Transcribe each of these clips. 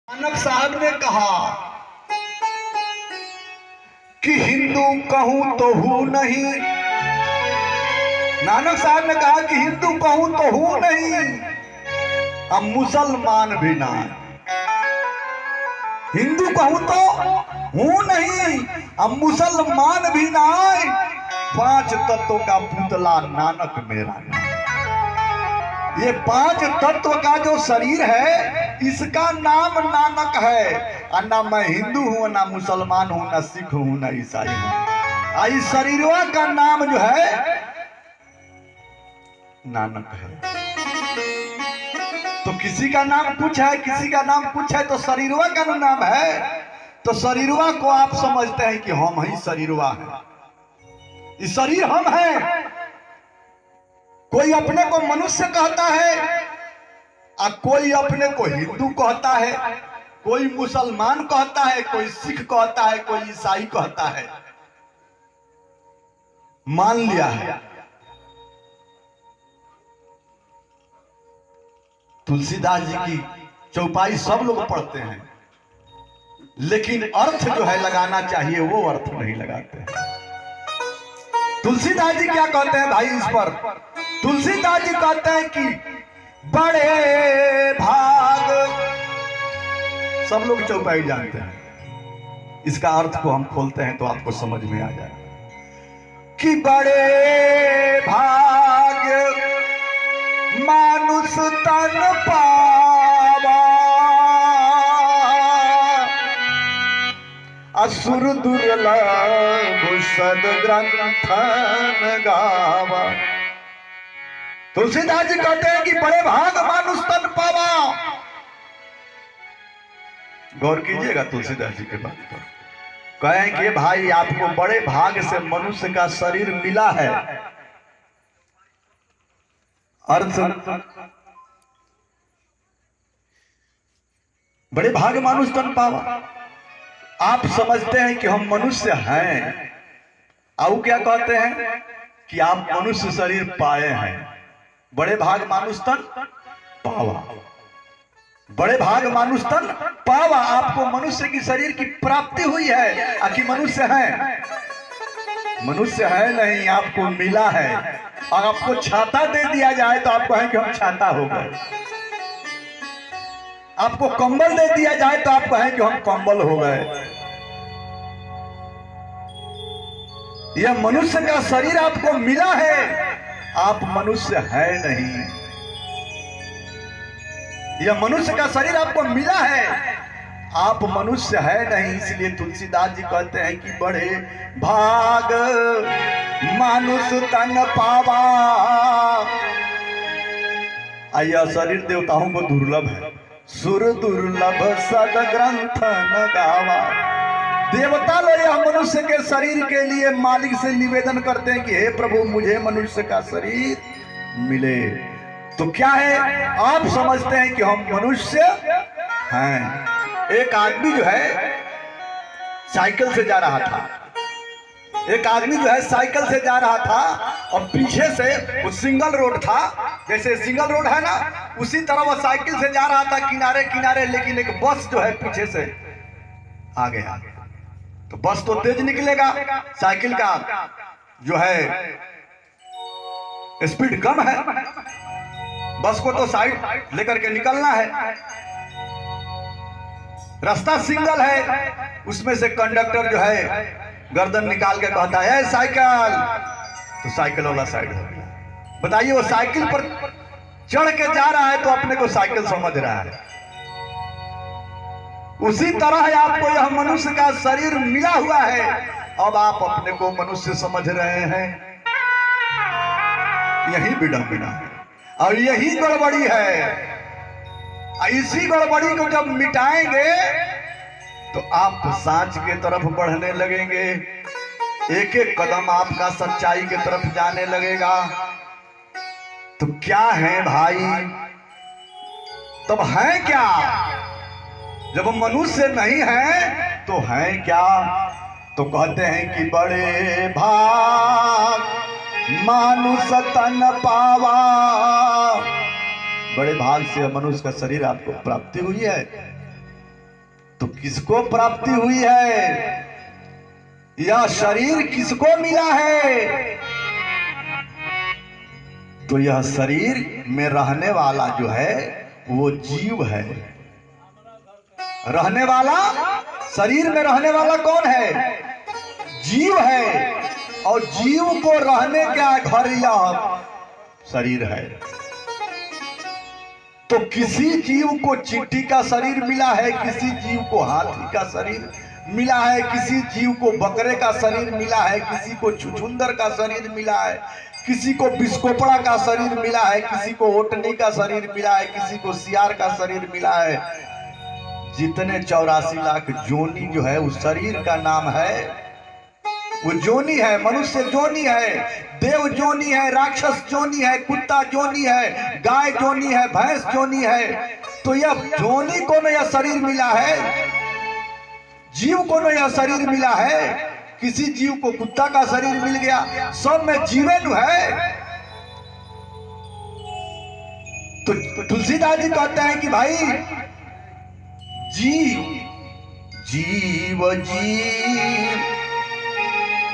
नानक साहब ने कहा कि हिंदू कहूं तो हूं नहीं। नानक साहब ने कहा कि हिंदू कहूं तो हूं नहीं, अब मुसलमान भी ना। हिंदू कहूं तो हूं नहीं, अब मुसलमान भी ना। पांच तत्वों का पुतला नानक मेरा। ये पांच तत्व का जो शरीर है इसका नाम नानक है। और ना मैं हिंदू हूं, ना मुसलमान हूं, ना सिख हूं, ना ईसाई हूं। इस शरीरों का नाम जो है नानक है। तो किसी का नाम कुछ है, किसी का नाम कुछ है, तो शरीरवा का नाम है। तो शरीरवा को आप समझते हैं कि हम ही शरीरवा है, इस शरीर हम हैं। कोई अपने को मनुष्य कहता है और कोई अपने को हिंदू कहता है, कोई मुसलमान कहता है, कोई सिख कहता है, कोई ईसाई कहता है। मान लिया है। तुलसीदास जी की चौपाई सब लोग पढ़ते हैं, लेकिन अर्थ जो है लगाना चाहिए वो अर्थ नहीं लगाते हैं। तुलसीदास जी क्या कहते हैं भाई इस पर? तुलसीदास जी कहते हैं कि बड़े भाग, सब लोग चौपाई जानते हैं, इसका अर्थ को हम खोलते हैं तो आपको समझ में आ जाए कि बड़े भाग मानुष तन पावा, असुर दुर्लभ सद ग्रंथन गावा। तुलसीदास जी कहते हैं कि बड़े भाग मानुष तन पावा। गौर कीजिएगा तुलसीदास जी के बात पर। कहें कि भाई आपको बड़े भाग से मनुष्य का शरीर मिला है। अर्थ बड़े भाग मानुष तन पावा। आप समझते हैं कि हम मनुष्य हैं, और क्या कहते हैं कि आप मनुष्य शरीर पाए हैं। बड़े भाग मानुष तन पावा, बड़े भाग मानुष तन पावा। आपको मनुष्य की शरीर की प्राप्ति हुई है। आखिर मनुष्य है? मनुष्य है नहीं, आपको मिला है। और आपको छाता दे दिया जाए तो आप कहें कि हम छाता हो गए। आपको कंबल दे दिया जाए तो आप कहें कि हम कंबल हो गए। यह मनुष्य का शरीर आपको मिला है, आप मनुष्य है नहीं। यह मनुष्य का शरीर आपको मिला है, आप मनुष्य है नहीं। इसलिए तुलसीदास जी कहते हैं कि बड़े भाग मानुष तन पावा। यह शरीर देवताओं को दुर्लभ है। सुर दुर्लभ सद ग्रंथ न गावा। देवता लोग यह मनुष्य के शरीर के लिए मालिक से निवेदन करते हैं कि हे प्रभु मुझे मनुष्य का शरीर मिले। तो क्या है, आप समझते हैं कि हम मनुष्य हैं। एक आदमी जो है साइकिल से जा रहा था, एक आदमी जो है साइकिल से जा रहा था और पीछे से वो सिंगल रोड था। जैसे सिंगल रोड है ना, उसी तरह वो साइकिल से जा रहा था किनारे किनारे। लेकिन एक बस जो है पीछे से आगे आ गया। तो बस तो तेज निकलेगा, साइकिल का जो है स्पीड कम है। बस को तो साइड लेकर के निकलना है। रास्ता सिंगल है। उसमें से कंडक्टर जो है गर्दन निकाल के कहता है साइकिल, तो साइकिल वाला साइड हो गया। बताइए, वो साइकिल पर चढ़ के जा रहा है तो अपने को साइकिल समझ रहा है। उसी तरह आपको यह मनुष्य का शरीर मिला हुआ है, अब आप अपने को मनुष्य समझ रहे हैं। यही विडंबना है और यही गड़बड़ी है। इसी गड़बड़ी को जब मिटाएंगे तो आप सांच के तरफ बढ़ने लगेंगे। एक एक कदम आपका सच्चाई की तरफ जाने लगेगा। तो क्या है भाई, तब है क्या? जब मनुष्य नहीं है तो है क्या? तो कहते हैं कि बड़े भाग मानुष तन पावा। बड़े भाग से मनुष्य का शरीर आपको प्राप्ति हुई है। तो किसको प्राप्ति हुई है? यह शरीर किसको मिला है? तो यह शरीर में रहने वाला जो है वो जीव है। रहने वाला, शरीर में रहने वाला कौन है? जीव है। और जीव को रहने का घर यह शरीर है। तो किसी जीव को चींटी का शरीर मिला है, किसी जीव को हाथी का शरीर मिला है, किसी जीव को बकरे का शरीर मिला है, किसी को छुछुंदर का शरीर मिला है, किसी को बिस्कोपड़ा का शरीर मिला है, किसी को ओटनी का शरीर मिला है, किसी को सियार का शरीर मिला है। जितने 84 लाख जोनी जो है उस शरीर का नाम है, वो जोनी है। मनुष्य जोनी है, देव जोनी है, राक्षस जोनी है, कुत्ता जोनी है, गाय जोनी है, भैंस जोनी है। तो यह जोनी को न यह शरीर मिला है, जीव को न यह शरीर मिला है। किसी जीव को कुत्ता का शरीर मिल गया, सब में जीवन है। तो तुलसीदास जी कहते हैं कि भाई जीव जीव जीव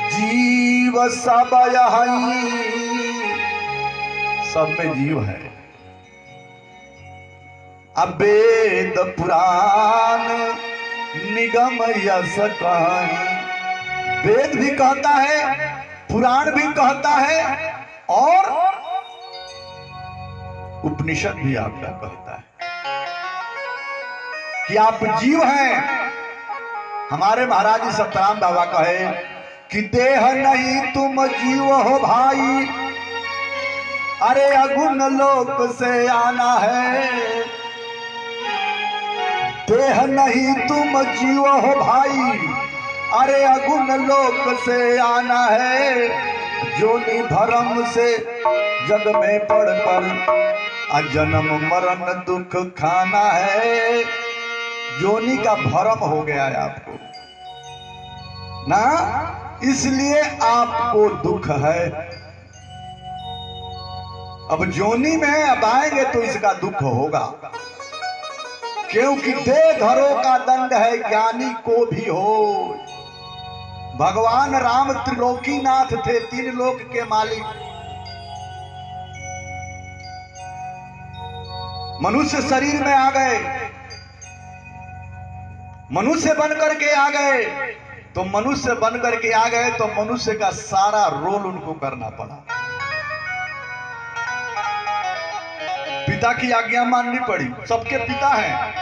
जीव सब यही, सब में जीव है। अब वेद पुराण निगम यश कहानी, वेद भी कहता है, पुराण भी कहता है, और उपनिषद भी आपका कहता है कि आप जीव हैं। हमारे महाराज जी सतराम बाबा कहे कि देह नहीं तुम जीव हो भाई, अरे अगुण लोक से आना है। देह नहीं तुम जीव हो भाई, अरे अगुण लोक से आना है। जोनि भरम से जग में पड़कर जन्म मरण दुख खाना है। जोनि का भरम हो गया है आपको ना, इसलिए आपको दुख है। अब जोनी में अब आएंगे तो इसका दुख होगा, क्योंकि दे घरों का दंड है ज्ञानी को भी हो। भगवान राम त्रिलोकीनाथ थे, 3 लोक के मालिक। मनुष्य शरीर में आ गए, मनुष्य बनकर के आ गए। तो मनुष्य बनकर के आ गए तो मनुष्य का सारा रोल उनको करना पड़ा। पिता की आज्ञा माननी पड़ी। सबके पिता हैं,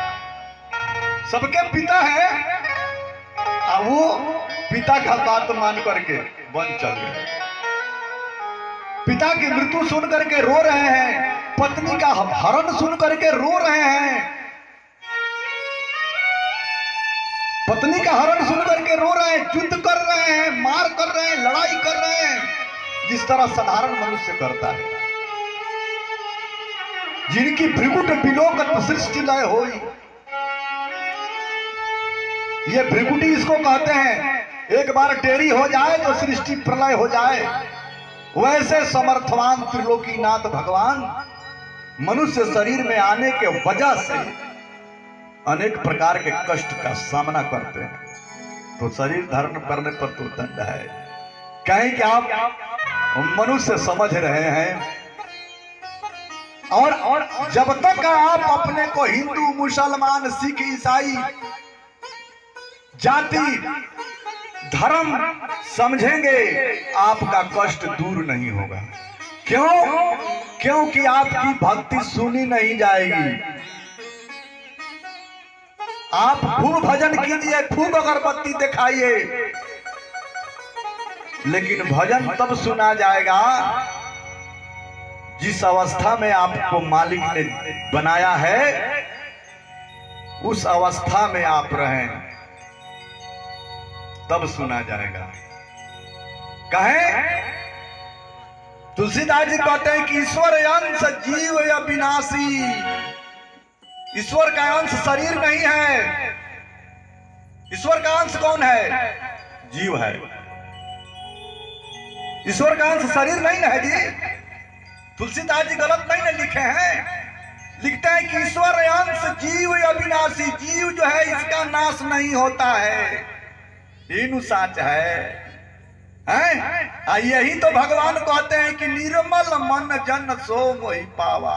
सबके पिता हैं, और वो पिता का बात मान करके वन चल गए। पिता की मृत्यु सुन करके रो रहे हैं, पत्नी का हरण सुन करके रो रहे हैं, पत्नी का हरण सुन करके रो रहे हैं, युद्ध कर रहे हैं, मार कर रहे हैं, लड़ाई कर रहे हैं, जिस तरह साधारण मनुष्य करता है। जिनकी भृगुट बिलोकत सृष्टि लय होई, ये भृगुटी इसको कहते हैं। एक बार टेरी हो जाए तो सृष्टि प्रलय हो जाए। वैसे समर्थवान त्रिलोकीनाथ भगवान मनुष्य शरीर में आने के वजह से अनेक प्रकार के कष्ट का सामना करते हैं। तो शरीर धारण करने पर तो दंड है। कहीं कि आप मनुष्य समझ रहे हैं, और जब तक आप अपने को हिंदू, मुसलमान, सिख, ईसाई जाति धर्म समझेंगे, आपका कष्ट दूर नहीं होगा। क्यों? क्योंकि आपकी भक्ति सुनी नहीं जाएगी। आप खूब भजन कीजिए, खूब अगरबत्ती दिखाइए, लेकिन भजन तब सुना जाएगा जिस अवस्था में आपको मालिक ने बनाया है, उस अवस्था में आप रहें, तब सुना जाएगा। कहें तुलसीदास जी कहते हैं कि ईश्वर अंश जीव या विनाशी। ईश्वर का अंश शरीर नहीं है। ईश्वर का अंश कौन है? जीव है। ईश्वर का अंश शरीर नहीं है जी। तुलसीदास जी गलत नहीं लिखे हैं, लिखते हैं कि ईश्वर अंश जीव अविनाशी, जीव जो है इसका नाश नहीं होता है, इन साच है। यही तो भगवान कहते हैं कि निर्मल मन जन सो मोहि पावा।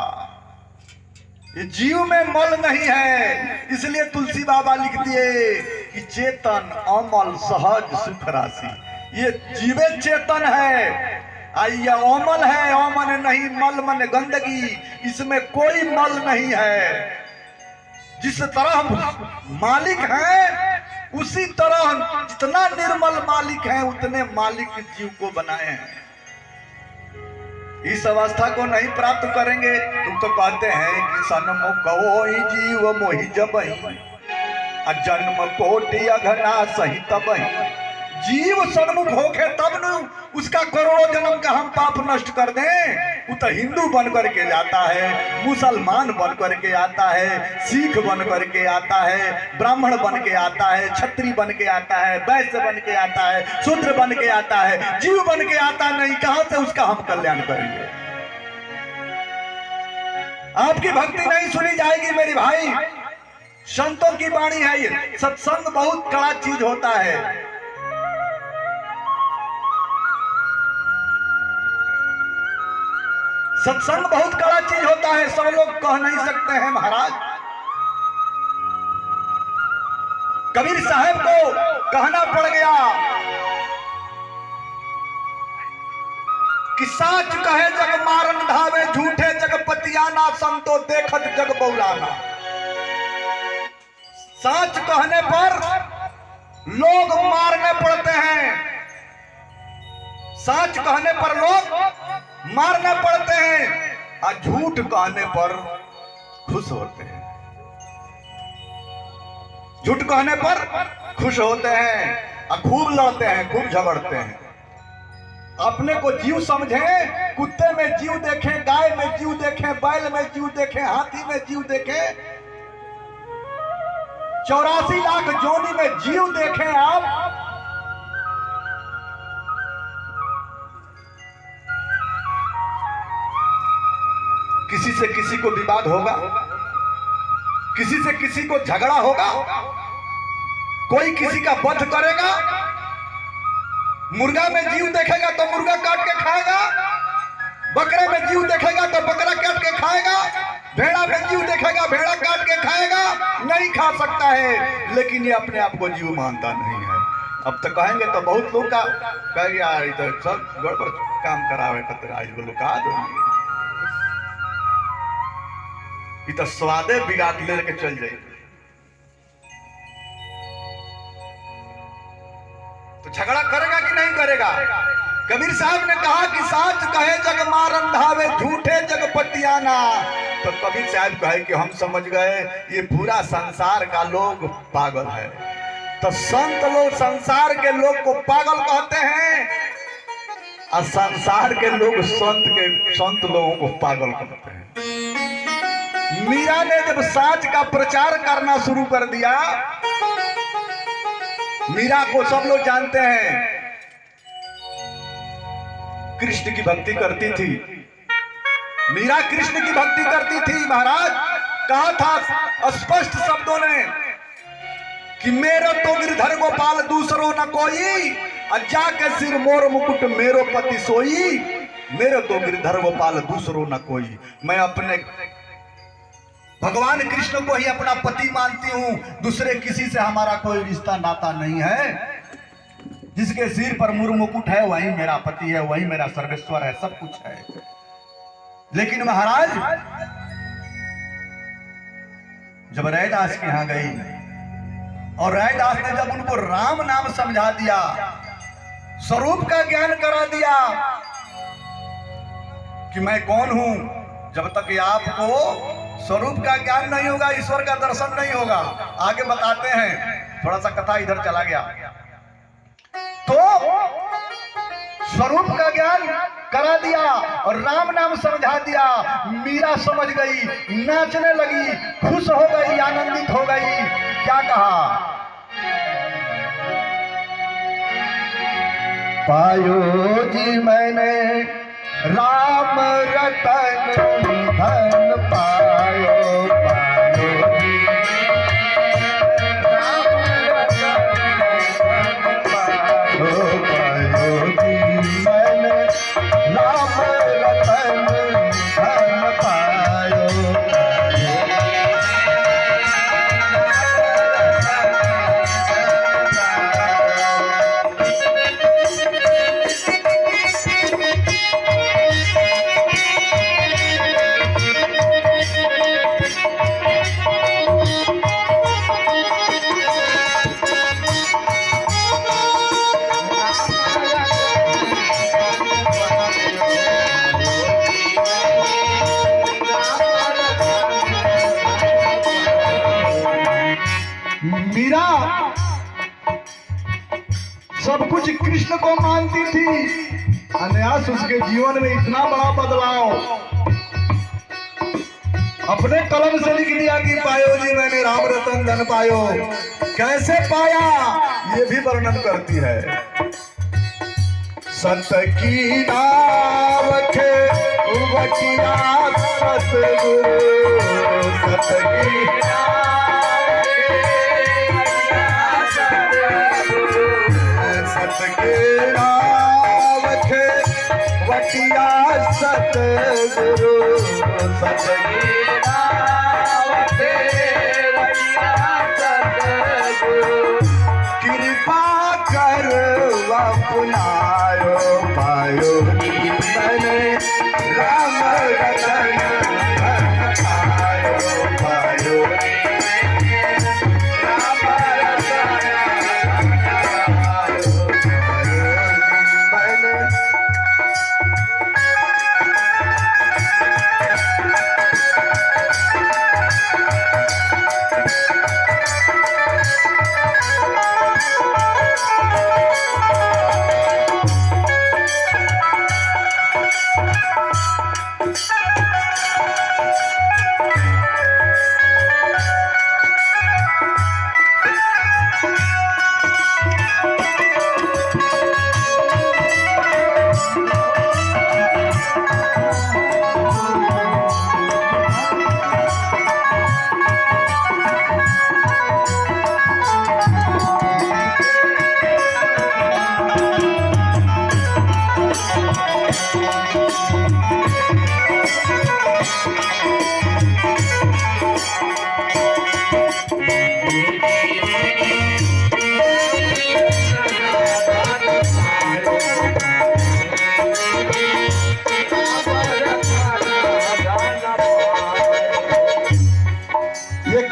ये जीव में मल नहीं है, इसलिए तुलसी बाबा लिख दिए कि चेतन अमल सहज सुख राशि। ये जीवे चेतन है, ये अमल है, अमन नहीं, मल मन गंदगी, इसमें कोई मल नहीं है। जिस तरह मालिक है उसी तरह जितना निर्मल मालिक है उतने मालिक जीव को बनाए हैं। इस अवस्था को नहीं प्राप्त करेंगे तुम तो कहते हैं कि सन्म कोई जीव मोहि जबहि, जन्म कोटि अघना सही तबहि। जीव सन्मुख होके तब न उसका करोड़ों जन्म का हम पाप नष्ट कर दें। वो तो हिंदू बन करके जाता है, मुसलमान बन करके आता है, सिख बन करके आता है, ब्राह्मण बन के आता है, क्षत्रिय बन के आता है, वैश्य बन के आता है, शूद्र बन के आता है, जीव बन के आता नहीं। कहां से उसका हम कल्याण करेंगे? आपकी भक्ति नहीं सुनी जाएगी मेरी भाई। संतों की वाणी है ये। सत्संग बहुत कड़ा चीज होता है। सत्संग बहुत कड़ा चीज होता है, सब लोग कह नहीं सकते हैं महाराज। कबीर साहब को कहना पड़ गया कि साच कहे जग मारन धावे, झूठे जग पतियाना, संतो देखत जग बौलाना। साच कहने पर लोग मारने पड़ते हैं, साच कहने पर लोग मारने पड़ते हैं, और झूठ कहने पर खुश होते हैं। झूठ कहने पर खुश होते हैं और खूब लड़ते हैं, खूब झगड़ते हैं। अपने को जीव समझें, कुत्ते में जीव देखें, गाय में जीव देखें, बैल में जीव देखें, हाथी में जीव देखें, 84 लाख जोनी में जीव देखें आप। किसी से किसी को विवाद होगा, किसी से किसी को झगड़ा होगा, कोई किसी का वध करेगा। मुर्गा में जीव देखेगा तो मुर्गा काट के खाएगा, बकरे में जीव देखेगा तो बकरा काट के खाएगा, भेड़ा में जीव देखेगा भेड़ा काट के खाएगा। नहीं खा सकता है, लेकिन ये अपने आप को जीव मानता नहीं है। अब तो कहेंगे तो बहुत लोग का कह गया इधर सब गड़बड़ काम करावे खतरा लुका दो, ये तो स्वादे बिगाड़ लेके चल जाएगी। तो झगड़ा करेगा कि नहीं करेगा? कबीर साहब ने कहा कि साच कहे जग मारन धावे, झूठे जग पतियाना। तो कबीर साहब कहे कि हम समझ गए ये पूरा संसार का लोग पागल है। तो संत लोग संसार के लोग को पागल कहते हैं, और संसार के लोग संत लोगों को पागल कहते हैं। मीरा ने जब साच का प्रचार करना शुरू कर दिया, मीरा को सब लोग जानते हैं, कृष्ण की भक्ति करती थी। मीरा कृष्ण की भक्ति करती थी महाराज। कहा था स्पष्ट शब्दों ने कि मेरा तो गिरधर गोपाल दूसरो न कोई, जाके सिर मोर मुकुट मेरो पति सोई। मेरे तो गिरधर गोपाल दूसरो न कोई। मैं अपने भगवान कृष्ण को ही अपना पति मानती हूं, दूसरे किसी से हमारा कोई रिश्ता नाता नहीं है। जिसके सिर पर मुर मुकुट है वही मेरा पति है, वही मेरा सर्वेश्वर है, सब कुछ है। लेकिन महाराज जब रैदास के यहां गई और रैदास ने जब उनको राम नाम समझा दिया, स्वरूप का ज्ञान करा दिया कि मैं कौन हूं, जब तक आपको स्वरूप का ज्ञान नहीं होगा, ईश्वर का दर्शन नहीं होगा। आगे बताते हैं, थोड़ा सा कथा इधर चला गया। तो स्वरूप का ज्ञान करा दिया और राम नाम समझा दिया। मीरा समझ गई, नाचने लगी, खुश हो गई, आनंदित हो गई। क्या कहा? पायो जी मैंने राम रतन धन पायो। मीरा सब कुछ कृष्ण को मानती थी, अन्यास उसके जीवन में इतना बड़ा बदलाव। अपने कलम से लिख दिया कि पायो जी मैंने राम रतन धन पायो। कैसे पाया ये भी वर्णन करती है। सत की नाव के उवटिया सतगुरु, सत की सत के नाम के वटिया सतगुरु, सत के नाम के वटिया सतगुरु, कृपा कर अपनायो पायो मैंने राम रतन पायो पायो।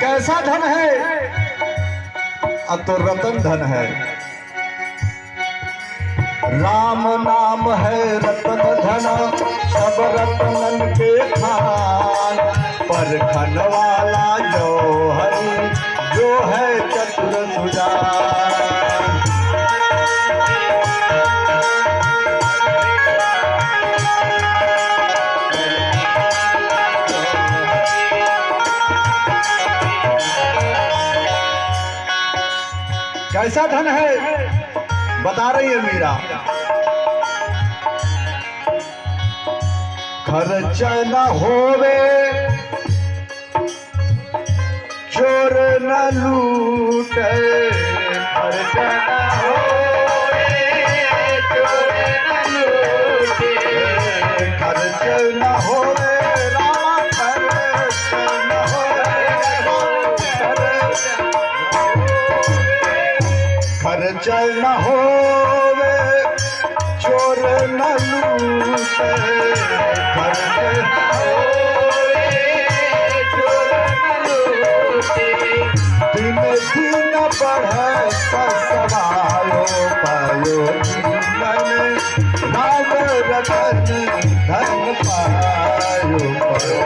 कैसा धन है? अब तो रतन धन है। राम नाम है रतन धन, सब रतनन के खान। पर खन वाला जो है चतुर सुजान। कैसा धन है बता रही है मीरा। खर्च न होवे चोर न लूटे, खर्च न होवे चोर न लूटे, खर्च न होवे रामा, खर्च न खर्च न होवे चोर न लूटे, खर्च न होवे चोर न लूटे। दिन दिन बढ़त सवायो पायो जीवन, नाम रतन धन पायो पायो।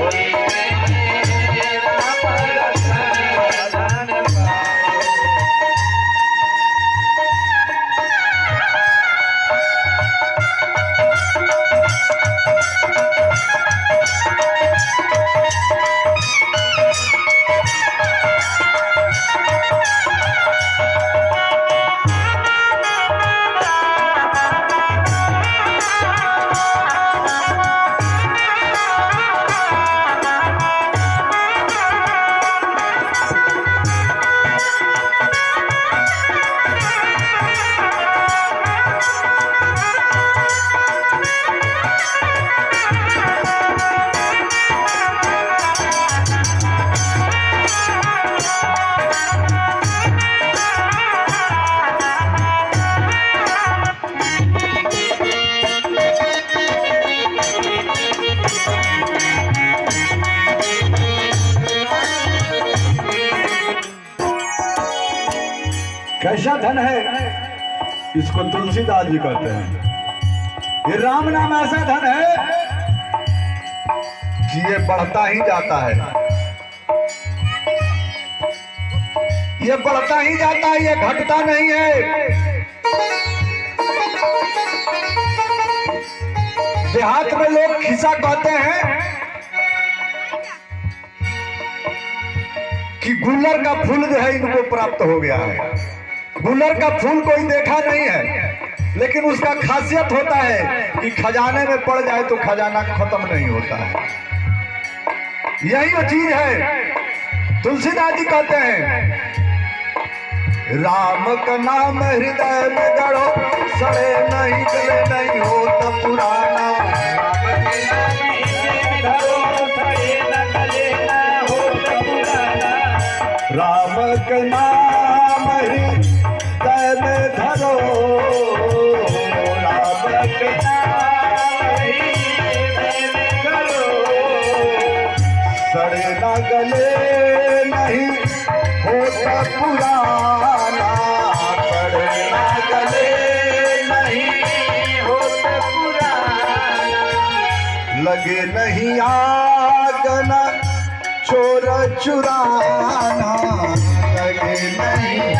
कैसा धन है इसको तुलसीदास जी कहते हैं। ये राम नाम ऐसा धन है कि ये बढ़ता ही जाता है। ये बढ़ता ही जाता है, ये घटता नहीं है। देहात में लोग खिस्सा कहते हैं कि गुलर का फूल जो है इनको प्राप्त हो गया है। गुलर का फूल कोई देखा नहीं है, लेकिन उसका खासियत होता है कि खजाने में पड़ जाए तो खजाना खत्म नहीं होता है। यही वो चीज है। तुलसीदास जी कहते हैं राम का नाम हृदय में गढ़ो, सड़े नहीं गले नहीं हो तो पुराना। राम का नाम हृदय में धरो, राम का नाम हृदय में धरो, सड़े न गले नहीं हो तो पुराना, सड़े न गले नहीं हो तो पुराना। लगे नहीं आग न चोर चुराना, लगे नहीं